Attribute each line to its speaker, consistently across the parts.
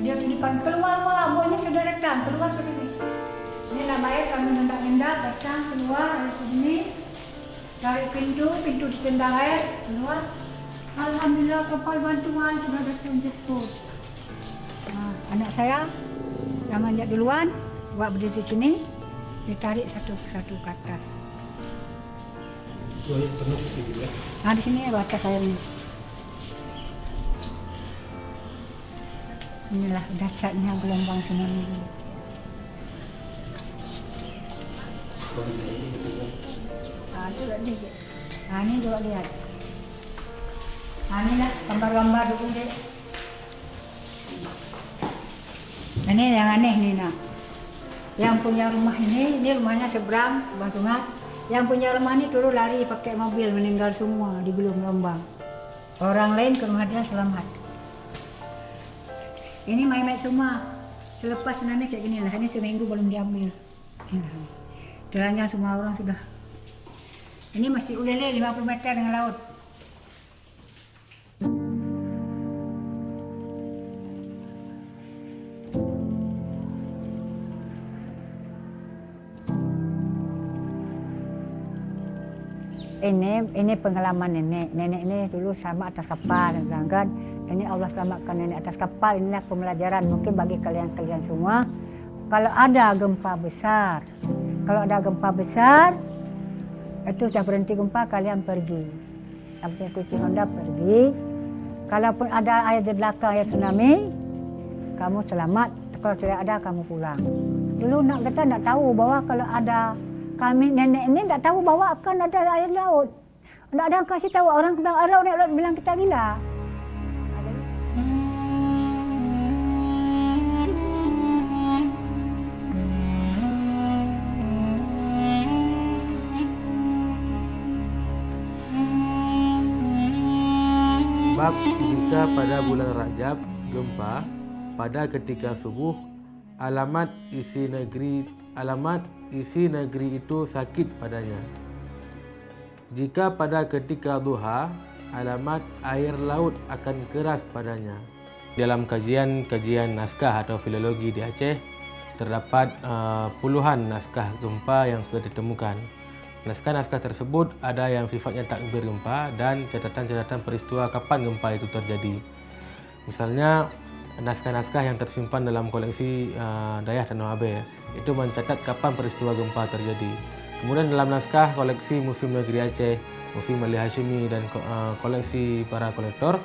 Speaker 1: Dia di depan keluar, abunya sudah datang keluar ke sini. Inilah bayar kami nendak-nendak datang keluar dari sini. Cari pintu ditendang air keluar. Alhamdulillah kapal bantuan sudah datang jemput. Nah, anak saya yang manjat duluan, buat berdiri di sini, ditarik satu-satu ke atas.
Speaker 2: Penuh di sini ya?
Speaker 1: Nah di sini batas saya ini. Inilah dahsyatnya gelombang tsunami dulu. Nah, itu tadi. Nah, ini juga lihat. Nah, inilah gambar-gambar dulu deh. Ini yang aneh nih, nah. Yang punya rumah ini rumahnya seberang, Bang Sungat. Yang punya rumah ini dulu lari pakai mobil, meninggal semua di gulung gelombang. Orang lain ke rumah dia selamat. Ini mayat semua. Selepas tsunami kayak gini lah, ini seminggu belum diambil. Telanjang semua orang sudah. Ini masih ulele 50 meter dengan laut. Ini pengalaman nenek. Nenek ini dulu sama atas kapal, kan? Ini Allah selamatkan nenek atas kapal. Inilah pembelajaran mungkin bagi kalian semua. Kalau ada gempa besar, itu sudah berhenti gempa, kalian pergi. Sampai kucing Honda pergi. Kalaupun ada air di belakang, air tsunami, kamu selamat. Kalau tidak ada, kamu pulang. Dulu kita tidak tahu bahwa kalau ada kami nenek ini tidak tahu bahwa akan ada air laut. Tidak ada yang kasih tahu, orang bilang air laut bilang kita gila.
Speaker 2: Sebab jika pada bulan Rajab gempa pada ketika subuh, alamat isi negeri itu sakit padanya. Jika pada ketika duha, alamat air laut akan keras padanya. Dalam kajian naskah atau filologi di Aceh, terdapat puluhan naskah gempa yang sudah ditemukan. Naskah-naskah tersebut ada yang sifatnya takbir gempa dan catatan-catatan peristiwa kapan gempa itu terjadi. Misalnya, naskah-naskah yang tersimpan dalam koleksi Dayah Tanah Abe itu mencatat kapan peristiwa gempa terjadi. Kemudian dalam naskah koleksi Museum Negeri Aceh, Museum Ali Hashimi dan koleksi para kolektor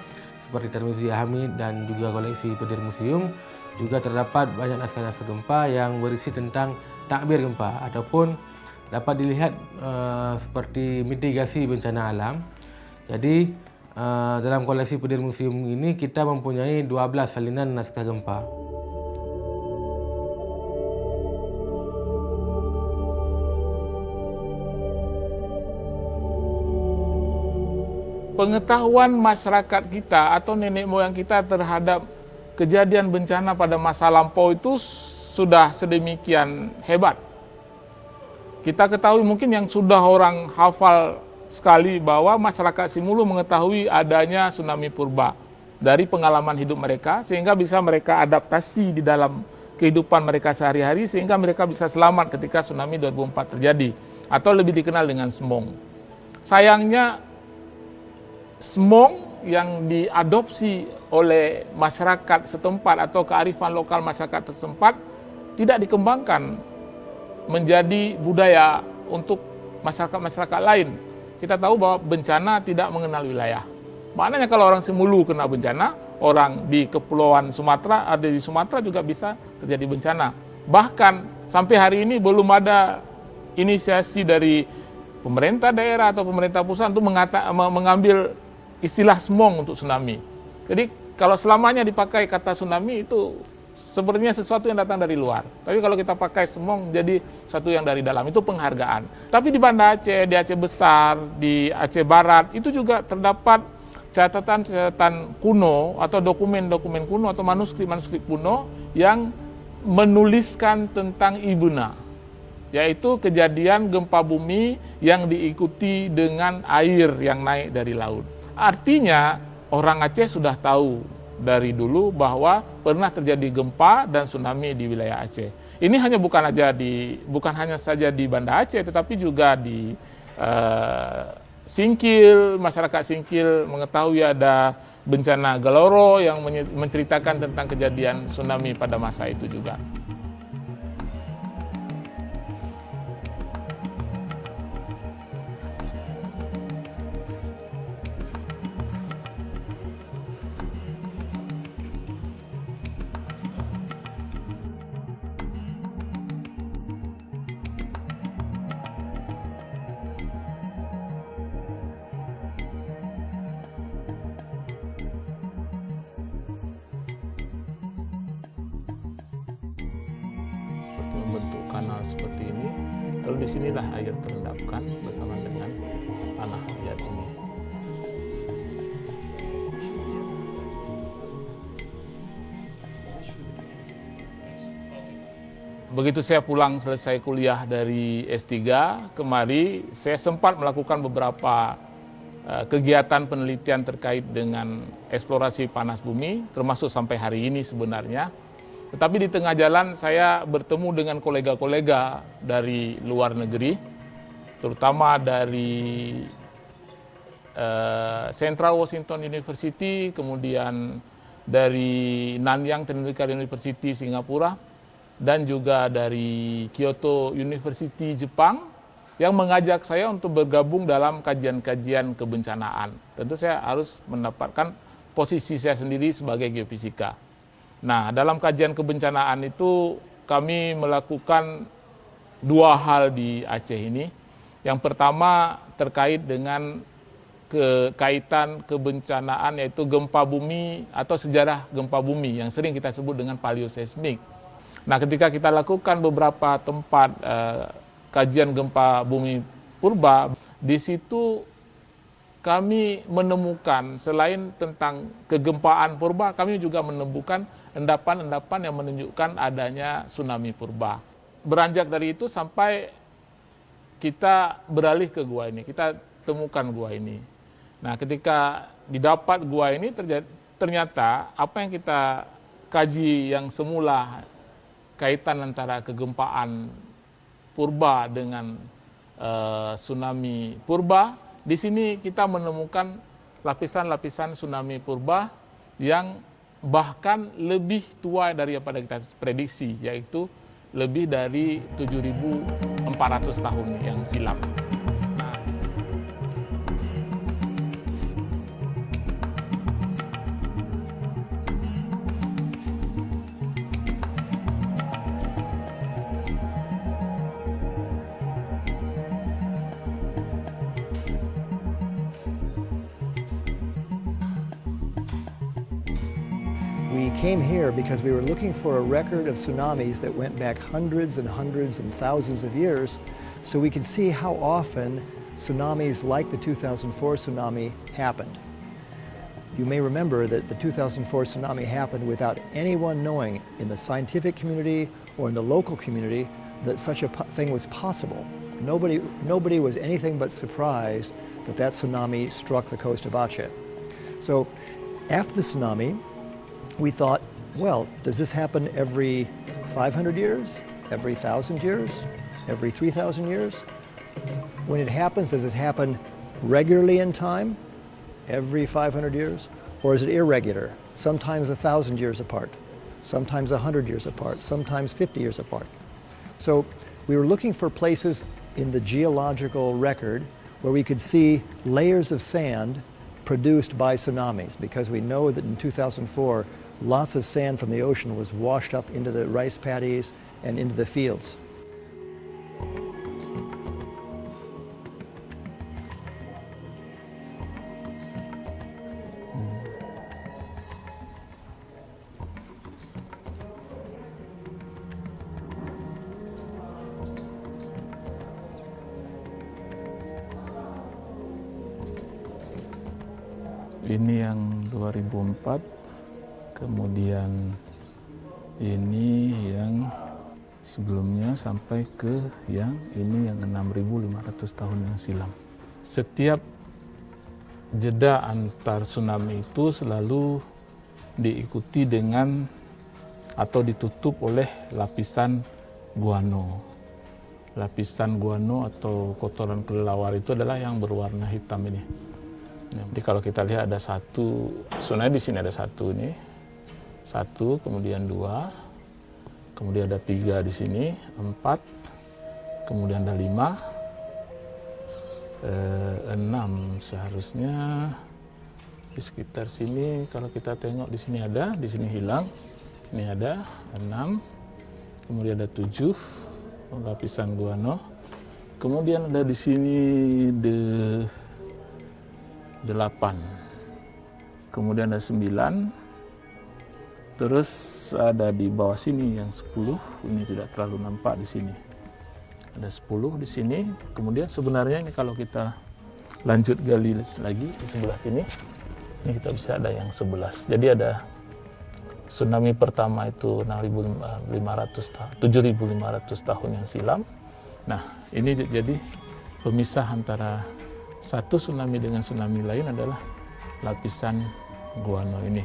Speaker 2: seperti Tirmizi Hamid dan juga koleksi Pedir Museum juga terdapat banyak naskah-naskah gempa yang berisi tentang takbir gempa ataupun dapat dilihat seperti mitigasi bencana alam. Jadi dalam koleksi Pedir Museum ini kita mempunyai 12 salinan naskah gempa.
Speaker 3: Pengetahuan masyarakat kita atau nenek moyang kita terhadap kejadian bencana pada masa lampau itu sudah sedemikian hebat. Kita ketahui mungkin yang sudah orang hafal sekali bahwa masyarakat Simulu mengetahui adanya tsunami purba dari pengalaman hidup mereka sehingga bisa mereka adaptasi di dalam kehidupan mereka sehari-hari sehingga mereka bisa selamat ketika tsunami 2004 terjadi atau lebih dikenal dengan Semong. Sayangnya Semong yang diadopsi oleh masyarakat setempat atau kearifan lokal masyarakat setempat tidak dikembangkan menjadi budaya untuk masyarakat-masyarakat lain. Kita tahu bahwa bencana tidak mengenal wilayah. Maknanya kalau orang Simulu kena bencana, orang di Kepulauan Sumatera, ada di Sumatera juga bisa terjadi bencana. Bahkan sampai hari ini belum ada inisiasi dari pemerintah daerah atau pemerintah pusat untuk mengambil istilah Semong untuk tsunami. Jadi kalau selamanya dipakai kata tsunami itu sepertinya sesuatu yang datang dari luar. Tapi kalau kita pakai Semong jadi sesuatu yang dari dalam, itu penghargaan. Tapi di Banda Aceh, di Aceh Besar, di Aceh Barat, itu juga terdapat catatan-catatan kuno atau dokumen-dokumen kuno atau manuskrip-manuskrip kuno yang menuliskan tentang Ibuna, yaitu kejadian gempa bumi yang diikuti dengan air yang naik dari laut. Artinya orang Aceh sudah tahu dari dulu bahwa pernah terjadi gempa dan tsunami di wilayah Aceh. Ini bukan hanya saja di Banda Aceh, tetapi juga di Singkil. Masyarakat Singkil mengetahui ada bencana Galoro yang menceritakan tentang kejadian tsunami pada masa itu juga. Membentuk kanal seperti ini, lalu disinilah air terendapkan bersama dengan tanah liat ini. Begitu saya pulang selesai kuliah dari S3, kemari saya sempat melakukan beberapa kegiatan penelitian terkait dengan eksplorasi panas bumi, termasuk sampai hari ini sebenarnya. Tetapi di tengah jalan saya bertemu dengan kolega-kolega dari luar negeri, terutama dari Central Washington University, kemudian dari Nanyang Technological University Singapura, dan juga dari Kyoto University Jepang, yang mengajak saya untuk bergabung dalam kajian-kajian kebencanaan. Tentu saya harus mendapatkan posisi saya sendiri sebagai geofisika. Nah, dalam kajian kebencanaan itu kami melakukan dua hal di Aceh ini. Yang pertama terkait dengan kaitan kebencanaan, yaitu gempa bumi atau sejarah gempa bumi yang sering kita sebut dengan paleoseismik. Nah, ketika kita lakukan beberapa tempat kajian gempa bumi purba, di situ kami menemukan selain tentang kegempaan purba, kami juga menemukan endapan-endapan yang menunjukkan adanya tsunami purba. Beranjak dari itu sampai kita beralih ke gua ini, kita temukan gua ini. Nah, ketika didapat gua ini, ternyata apa yang kita kaji yang semula kaitan antara kegempaan purba dengan tsunami purba, di sini kita menemukan lapisan-lapisan tsunami purba yang bahkan lebih tua daripada kita prediksi, yaitu lebih dari 7.400 tahun yang silam.
Speaker 4: We came here because we were looking for a record of tsunamis that went back hundreds and hundreds and thousands of years, so we could see how often tsunamis like the 2004 tsunami happened. You may remember that the 2004 tsunami happened without anyone knowing in the scientific community or in the local community that such a thing was possible. Nobody was anything but surprised that that tsunami struck the coast of Aceh. So after the tsunami, we thought, well, does this happen every 500 years, every 1,000 years, every 3,000 years? When it happens, does it happen regularly in time, every 500 years? Or is it irregular, sometimes 1,000 years apart, sometimes 100 years apart, sometimes 50 years apart? So we were looking for places in the geological record where we could see layers of sand produced by tsunamis, because we know that in 2004, lots of sand from the ocean was washed up into the rice paddies and into the fields.
Speaker 3: Ini yang 2004, kemudian ini yang sebelumnya sampai ke yang ini yang 6.500 tahun yang silam. Setiap jeda antar tsunami itu selalu diikuti dengan atau ditutup oleh lapisan guano. Lapisan guano atau kotoran kelelawar itu adalah yang berwarna hitam ini. Jadi kalau kita lihat ada satu, sebenarnya di sini ada satu nih, satu, kemudian dua, kemudian ada tiga di sini, empat, kemudian ada lima, enam seharusnya di sekitar sini. Kalau kita tengok di sini ada, di sini hilang, ini ada enam, kemudian ada tujuh lapisan guano, kemudian ada di sini delapan, kemudian ada 9, terus ada di bawah sini yang 10, ini tidak terlalu nampak di sini. Ada 10 di sini, kemudian sebenarnya ini kalau kita lanjut gali lagi di sebelah sini, ini kita bisa ada yang 11. Jadi ada tsunami pertama itu 7.500 tahun yang silam. Nah, ini jadi pemisah antara satu tsunami dengan tsunami lain adalah lapisan guano ini.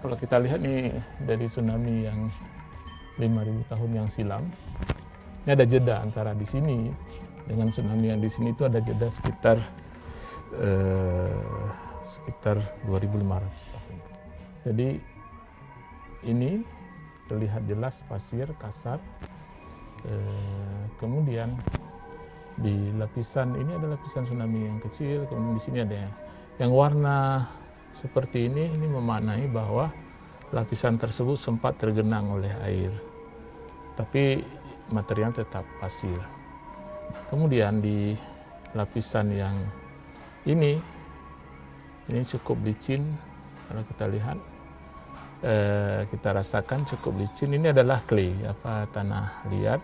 Speaker 3: Kalau kita lihat nih dari tsunami yang 5.000 tahun yang silam, ini ada jeda antara di sini dengan tsunami yang di sini itu ada jeda sekitar 2.500 tahun. Jadi ini terlihat jelas pasir kasar. Kemudian di lapisan ini ada lapisan tsunami yang kecil, kemudian di sini ada yang warna seperti ini memaknai bahwa lapisan tersebut sempat tergenang oleh air, tapi material tetap pasir. Kemudian di lapisan yang ini cukup licin, kalau kita lihat, kita rasakan cukup licin. Ini adalah clay, tanah liat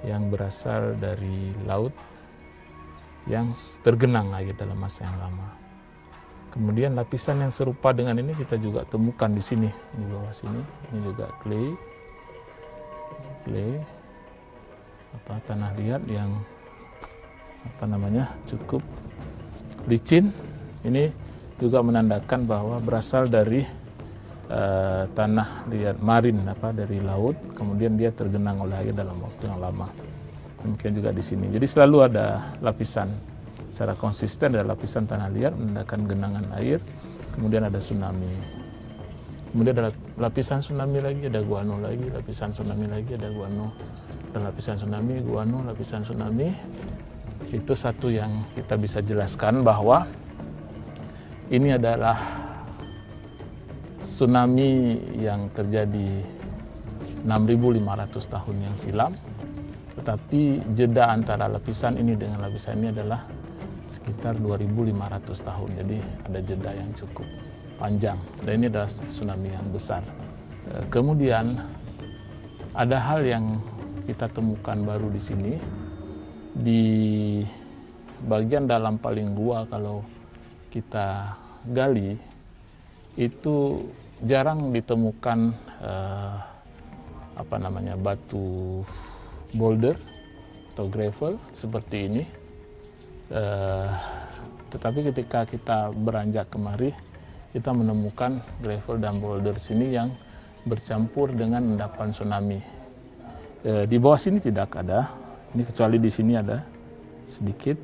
Speaker 3: yang berasal dari laut yang tergenang air dalam masa yang lama. Kemudian lapisan yang serupa dengan ini kita juga temukan di sini, di bawah sini. Ini juga clay, tanah liat yang cukup licin. Ini juga menandakan bahwa berasal dari tanah liat marin, dari laut, kemudian dia tergenang oleh air dalam waktu yang lama. Demikian juga di sini. Jadi selalu ada lapisan secara konsisten, ada lapisan tanah liat menandakan genangan air, kemudian ada tsunami. Kemudian ada lapisan tsunami lagi, ada guano lagi, lapisan tsunami lagi, ada guano, ada lapisan tsunami, guano, lapisan tsunami. Itu satu yang kita bisa jelaskan bahwa ini adalah tsunami yang terjadi 6.500 tahun yang silam, tetapi jeda antara lapisan ini dengan lapisan ini adalah sekitar 2.500 tahun. Jadi ada jeda yang cukup panjang, dan ini adalah tsunami yang besar. Kemudian ada hal yang kita temukan baru di sini, di bagian dalam paling gua kalau kita gali, itu jarang ditemukan batu boulder atau gravel seperti ini. Tetapi ketika kita beranjak kemari, kita menemukan gravel dan boulder sini yang bercampur dengan endapan tsunami. Di bawah sini tidak ada, ini kecuali di sini ada sedikit.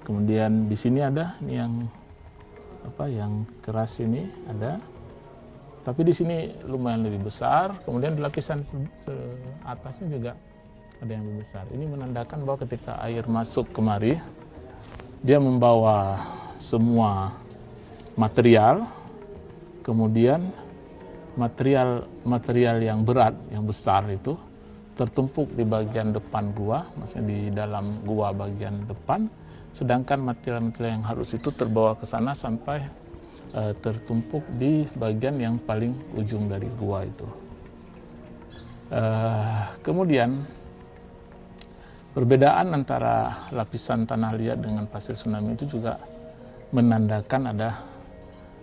Speaker 3: Kemudian di sini ada, ini yang keras ini ada, tapi di sini lumayan lebih besar. Kemudian di lapisan atasnya juga ada yang lebih besar. Ini menandakan bahwa ketika air masuk kemari, dia membawa semua material, kemudian material yang berat, yang besar itu tertumpuk di bagian depan gua, maksudnya di dalam gua bagian depan. Sedangkan material-material yang halus itu terbawa ke sana sampai tertumpuk di bagian yang paling ujung dari gua itu. Kemudian perbedaan antara lapisan tanah liat dengan pasir tsunami itu juga menandakan ada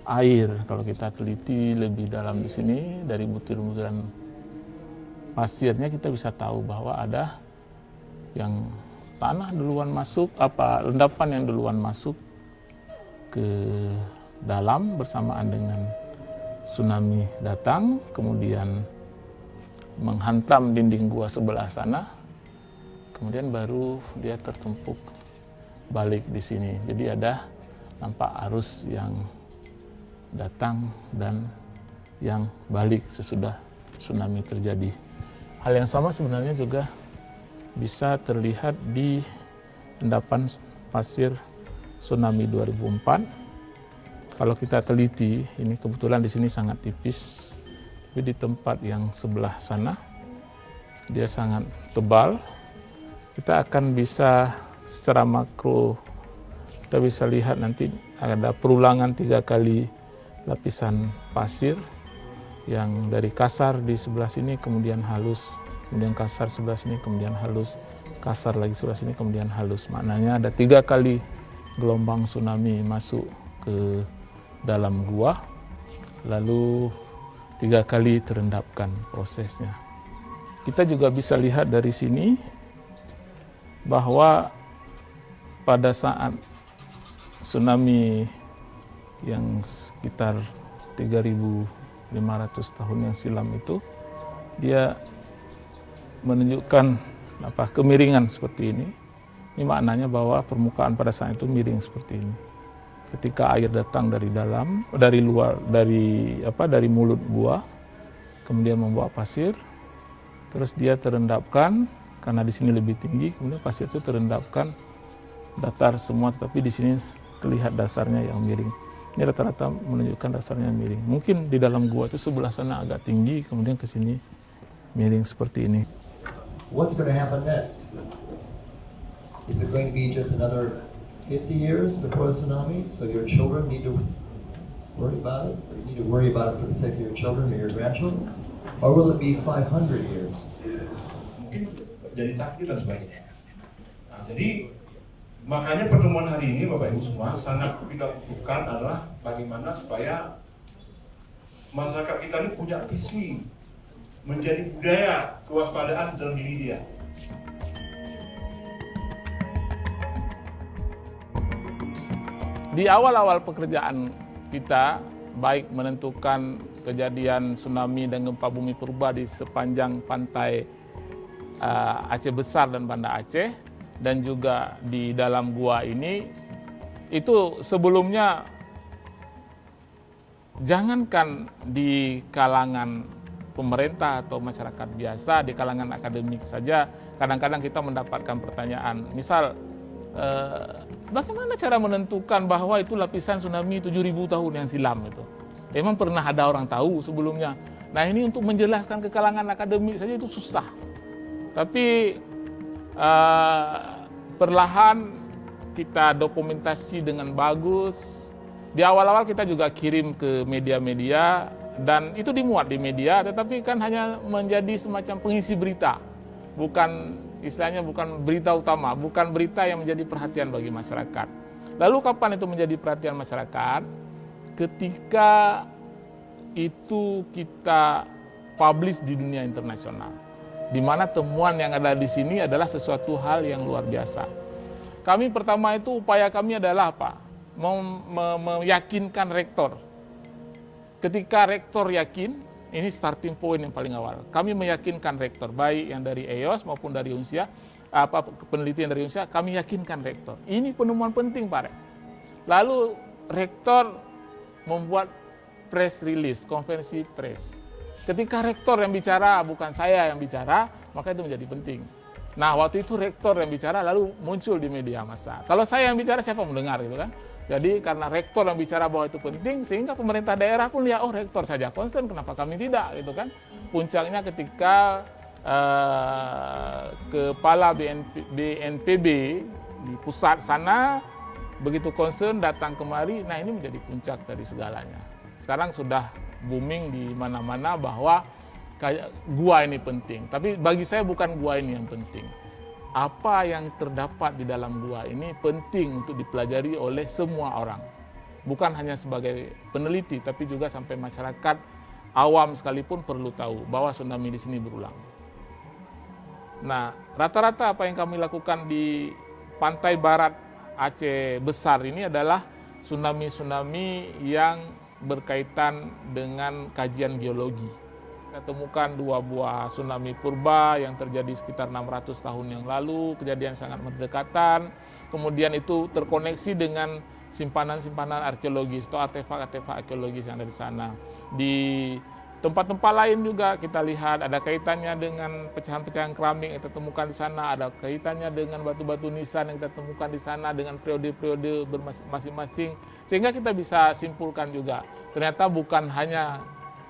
Speaker 3: air. Kalau kita teliti lebih dalam di sini, dari butiran-butiran pasirnya kita bisa tahu bahwa ada yang tanah duluan masuk, endapan yang duluan masuk ke dalam bersamaan dengan tsunami datang, kemudian menghantam dinding gua sebelah sana, kemudian baru dia tertumpuk balik di sini. Jadi ada nampak arus yang datang dan yang balik sesudah tsunami terjadi. Hal yang sama sebenarnya juga bisa terlihat di endapan pasir tsunami 2004. Kalau kita teliti, ini kebetulan di sini sangat tipis, tapi di tempat yang sebelah sana dia sangat tebal. Kita akan bisa secara makro, kita bisa lihat nanti ada perulangan 3 kali lapisan pasir yang dari kasar di sebelah sini kemudian halus, kemudian kasar sebelah sini kemudian halus, kasar lagi sebelah sini kemudian halus. Maknanya ada 3 kali gelombang tsunami masuk ke dalam gua, lalu 3 kali terendapkan prosesnya. Kita juga bisa lihat dari sini bahwa pada saat tsunami yang sekitar 3.500 tahun yang silam itu, dia menunjukkan kemiringan seperti ini. Ini maknanya bahwa permukaan pada saat itu miring seperti ini. Ketika air datang dari dalam, dari luar, dari mulut gua, kemudian membawa pasir, terus dia terendapkan karena di sini lebih tinggi, kemudian pasir itu terendapkan datar semua, tetapi di sini terlihat dasarnya yang miring. Ini rata-rata menunjukkan dasarnya miring. Mungkin di dalam gua itu sebelah sana agak tinggi, kemudian ke sini miring seperti ini.
Speaker 4: What's going to happen next? Is it going to be just another 50 years before a tsunami, so your children need to worry about it, or you need to worry about it for the sake of your children or your grandchildren? Or will it be 500 years?
Speaker 5: Mungkin jadi takdir dan sebagainya. Nah, jadi makanya pertemuan hari ini Bapak Ibu semua sangat kita butuhkan adalah bagaimana supaya masyarakat kita ini punya visi menjadi budaya kewaspadaan dalam diri dia.
Speaker 3: Di awal-awal pekerjaan kita, baik menentukan kejadian tsunami dan gempa bumi purba di sepanjang pantai Aceh Besar dan Banda Aceh, dan juga di dalam gua ini, itu sebelumnya jangankan di kalangan pemerintah atau masyarakat biasa, di kalangan akademik saja, kadang-kadang kita mendapatkan pertanyaan, misal, bagaimana cara menentukan bahwa itu lapisan tsunami 7.000 tahun yang silam itu? Memang pernah ada orang tahu sebelumnya. Nah, ini untuk menjelaskan ke kalangan akademik saja itu susah. Tapi perlahan kita dokumentasi dengan bagus. Di awal-awal kita juga kirim ke media-media dan itu dimuat di media, tetapi kan hanya menjadi semacam pengisi berita. Bukan istilahnya bukan berita utama, bukan berita yang menjadi perhatian bagi masyarakat. Lalu kapan itu menjadi perhatian masyarakat? Ketika itu kita publish di dunia internasional, di mana temuan yang ada di sini adalah sesuatu hal yang luar biasa. Kami pertama itu upaya kami adalah apa? Meyakinkan rektor. Ketika rektor yakin, ini starting point yang paling awal. Kami meyakinkan rektor, baik yang dari EOS maupun dari UNSIA, penelitian dari UNSIA, kami yakinkan rektor. Ini penemuan penting, Pak Rek. Lalu rektor membuat press release, konferensi press. Ketika rektor yang bicara, bukan saya yang bicara, maka itu menjadi penting. Nah, waktu itu rektor yang bicara, lalu muncul di media massa. Kalau saya yang bicara, siapa mendengar gitu kan? Jadi karena rektor yang bicara bahwa itu penting, sehingga pemerintah daerah pun lihat, oh rektor saja concern, kenapa kami tidak gitu kan? Puncaknya ketika kepala BNPB di pusat sana begitu concern datang kemari, nah ini menjadi puncak dari segalanya. Sekarang sudah booming di mana-mana bahwa gua ini penting. Tapi bagi saya bukan gua ini yang penting. Apa yang terdapat di dalam gua ini penting untuk dipelajari oleh semua orang. Bukan hanya sebagai peneliti, tapi juga sampai masyarakat awam sekalipun perlu tahu bahwa tsunami di sini berulang. Nah, rata-rata apa yang kami lakukan di pantai barat Aceh Besar ini adalah tsunami-tsunami yang berkaitan dengan kajian geologi. Kita temukan 2 buah tsunami purba yang terjadi sekitar 600 tahun yang lalu, kejadian sangat berdekatan. Kemudian itu terkoneksi dengan simpanan-simpanan arkeologis atau artefak-artefak arkeologis yang ada di sana. Di tempat-tempat lain juga kita lihat ada kaitannya dengan pecahan-pecahan keramik yang kita temukan di sana, ada kaitannya dengan batu-batu nisan yang kita temukan di sana dengan periode-periode masing-masing. Sehingga kita bisa simpulkan juga, ternyata bukan hanya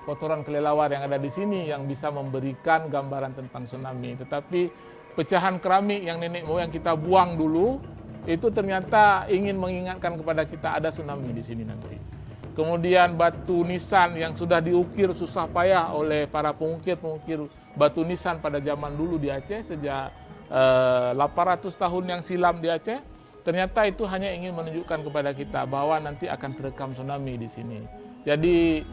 Speaker 3: kotoran kelelawar yang ada di sini yang bisa memberikan gambaran tentang tsunami, tetapi pecahan keramik yang nenek moyang kita buang dulu itu ternyata ingin mengingatkan kepada kita ada tsunami di sini nanti. Kemudian batu nisan yang sudah diukir susah payah oleh para pengukir batu nisan pada zaman dulu di Aceh sejak 800 tahun yang silam di Aceh, ternyata itu hanya ingin menunjukkan kepada kita bahwa nanti akan terekam tsunami di sini. Jadi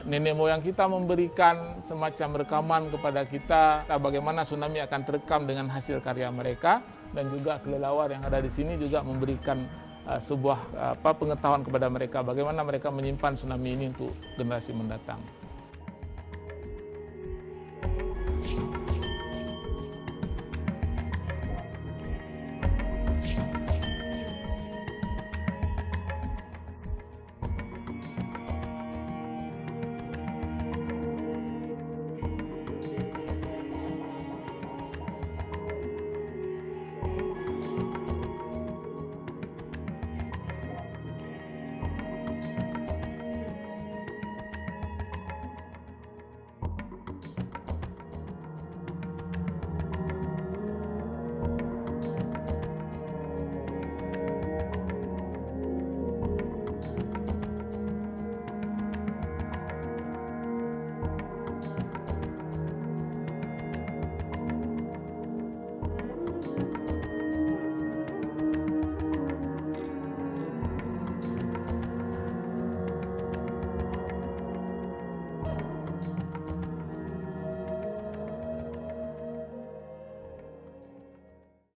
Speaker 3: nenek moyang kita memberikan semacam rekaman kepada kita bagaimana tsunami akan terekam dengan hasil karya mereka, dan juga kelelawar yang ada di sini juga memberikan sebuah pengetahuan kepada mereka bagaimana mereka menyimpan tsunami ini untuk generasi mendatang.